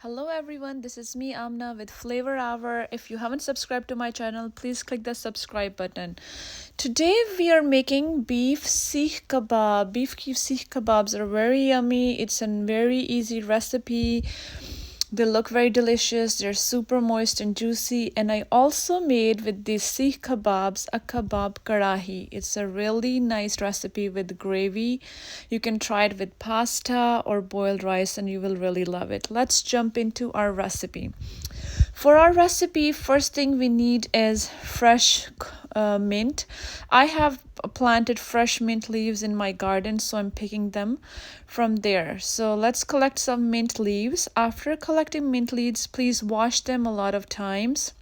Hello everyone, this is me Amna with Flavor Hour. If you haven't subscribed to my channel, please click the subscribe button. Today we are making beef seekh kebab. Beef seekh kebabs are very yummy. It's a very easy recipe. They look very delicious. They're super moist and juicy. And I also made with these seekh kebabs a kebab karahi. It's a really nice recipe with gravy. You can try it with pasta or boiled rice and you will really love it. Let's jump into our recipe. For our recipe, first thing we need is fresh mint. I have planted fresh mint leaves in my garden, so I'm picking them from there. So let's collect some mint leaves. After collecting mint leaves, please wash them a lot of times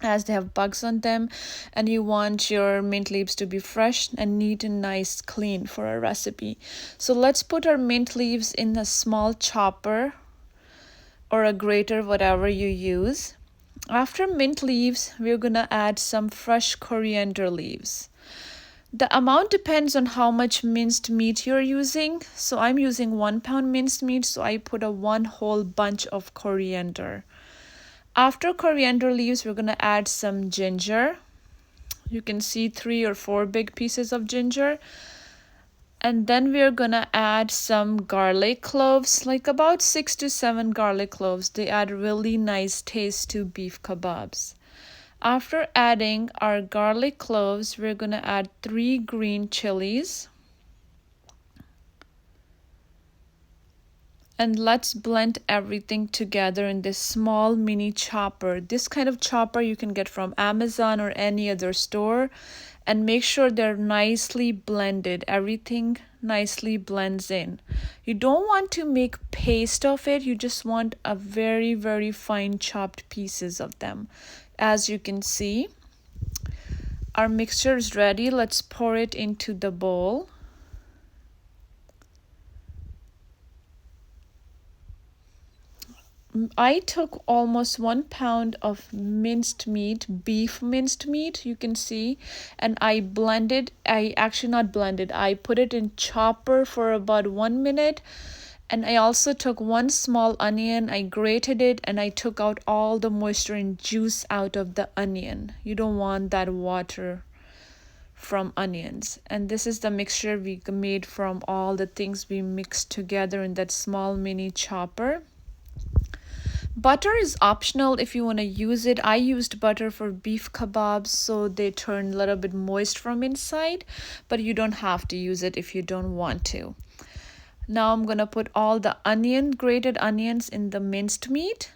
as they have bugs on them, and you want your mint leaves to be fresh and neat and nice clean for our recipe. So let's put our mint leaves in a small chopper or a grater, whatever you use. After mint leaves, we're gonna add some fresh coriander leaves. The amount depends on how much minced meat you're using. So I'm using 1 pound minced meat, so I put a one whole bunch of coriander. After coriander leaves, we're gonna add some ginger. You can see 3 or 4 big pieces of ginger. And then we're gonna add some garlic cloves, like about 6 to 7 garlic cloves. They add really nice taste to beef kebabs. After adding our garlic cloves, we're gonna add 3 green chilies. And let's blend everything together in this small mini chopper. This kind of chopper you can get from Amazon or any other store. And make sure they're nicely blended. Everything nicely blends in. You don't want to make paste of it. You just want a very, very fine chopped pieces of them. As you can see, our mixture is ready. Let's pour it into the bowl. I took almost 1 pound of minced meat, beef minced meat, you can see, and I put it in chopper for about 1 minute. And I also took 1 small onion, I grated it, and I took out all the moisture and juice out of the onion. You don't want that water from onions. And this is the mixture we made from all the things we mixed together in that small mini chopper. Butter is optional if you want to use it. I used butter for beef kebabs, so they turn a little bit moist from inside, but you don't have to use it if you don't want to. Now I'm going to put all the grated onions in the minced meat.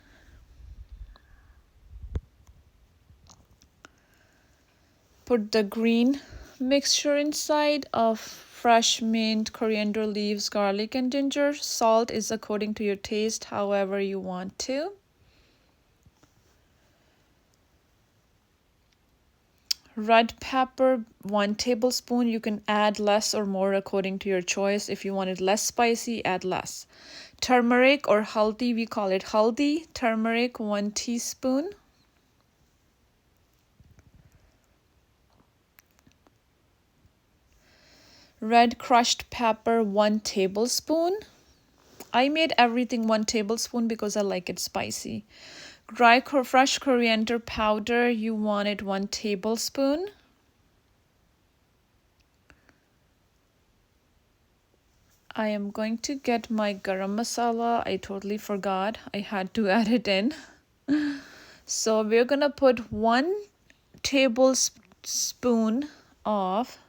Put the green mixture inside of fresh mint, coriander leaves, garlic, and ginger. Salt is according to your taste, however you want to. Red pepper, 1 tablespoon. You can add less or more according to your choice. If you want it less spicy, add less. Turmeric or haldi, we call it haldi. Turmeric, 1 teaspoon. Red crushed pepper, 1 tablespoon. I made everything 1 tablespoon because I like it spicy. Fresh coriander powder, you want it 1 tablespoon. I am going to get my garam masala. I totally forgot. I had to add it in. So we're gonna put 1 tablespoon of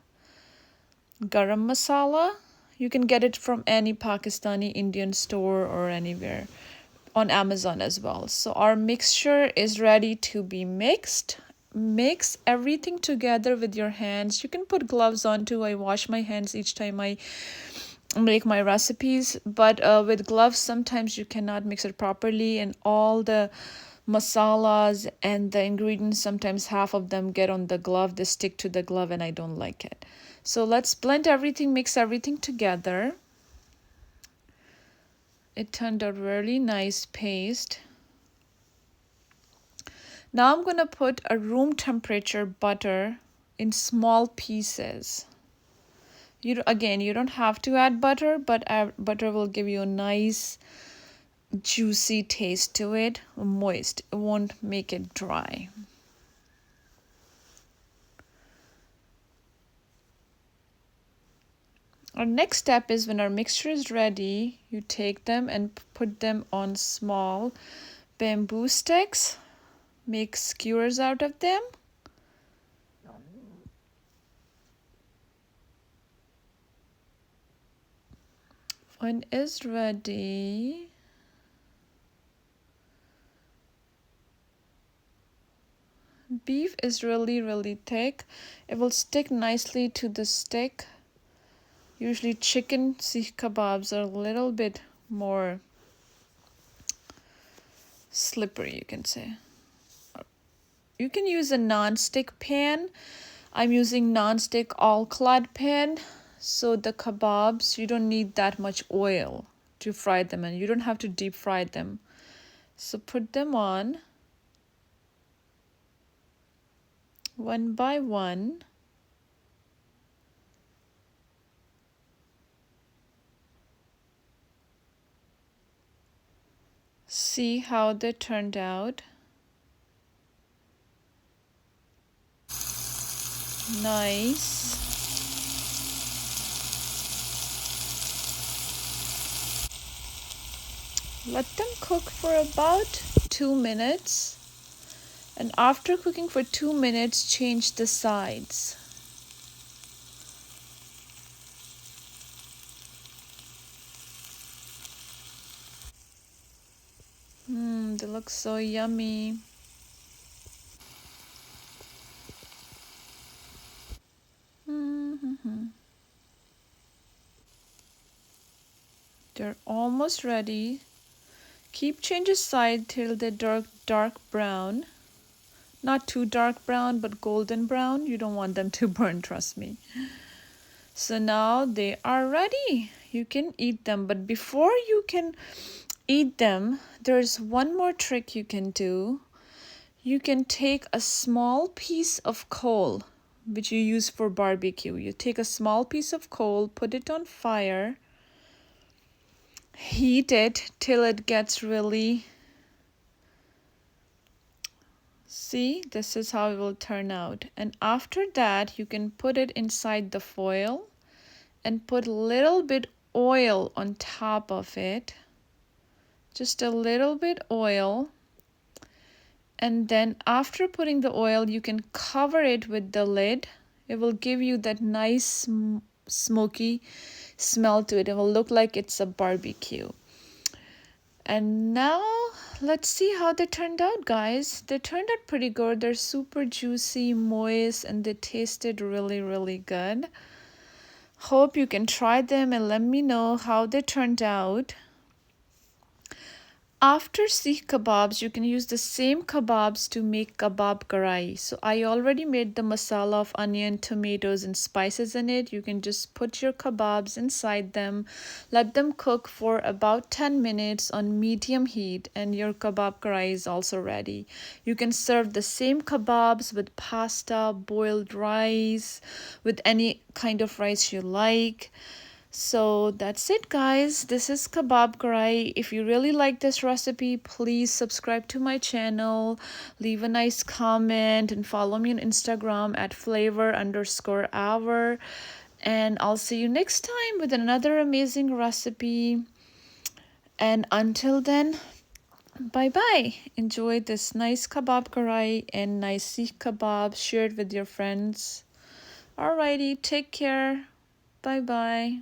garam masala. You can get it from any Pakistani Indian store or anywhere, on Amazon as well. So our mixture is ready to be mixed. Mix everything together with your hands. You can put gloves on too. I wash my hands each time I make my recipes, but with gloves sometimes you cannot mix it properly, and all the masalas and the ingredients, sometimes half of them get on the glove, they stick to the glove, and I don't like it. So let's blend everything, mix everything together. It turned out really nice paste. Now I'm gonna put a room temperature butter in small pieces. You don't have to add butter, but butter will give you a nice juicy taste to it, moist. It won't make it dry. Our next step is when our mixture is ready, you take them and put them on small bamboo sticks. Make skewers out of them. When it's ready, beef is really thick. It will stick nicely to the stick. Usually chicken seekh kebabs are a little bit more slippery, you can say. You can use a non-stick pan. I'm using non-stick all-clad pan. So the kebabs, you don't need that much oil to fry them, and you don't have to deep fry them. So put them on one by one. See how they turned out. Nice. Let them cook for about 2 minutes. And after cooking for 2 minutes, change the sides. They look so yummy. They're almost ready. Keep changing side till they're dark brown. Not too dark brown, but golden brown. You don't want them to burn, trust me. So now they are ready. You can eat them. But before you can eat them, there's one more trick you can do. You can take a small piece of coal, which you use for barbecue. You take a small piece of coal, put it on fire, heat it till it gets really... See, this is how it will turn out. And after that, you can put it inside the foil and put a little bit oil on top of it. Just a little bit oil. And then after putting the oil, you can cover it with the lid. It will give you that nice smoky smell to it. It will look like it's a barbecue. And now let's see how they turned out, guys. They turned out pretty good. They're super juicy, moist, and they tasted really good. Hope you can try them and let me know how they turned out. After seekh kebabs, you can use the same kebabs to make kabab karahi. So I already made the masala of onion, tomatoes, and spices in it. You can just put your kebabs inside them, let them cook for about 10 minutes on medium heat, and your kabab karahi is also ready. You can serve the same kebabs with pasta, boiled rice, with any kind of rice you like. So that's it, guys. This is kabab karahi. If you really like this recipe, please subscribe to my channel, leave a nice comment, and follow me on Instagram at flavor_hour. And I'll see you next time with another amazing recipe. And until then, bye-bye. Enjoy this nice kabab karahi and nice seekh kebab. Share it with your friends. Alrighty, take care. Bye-bye.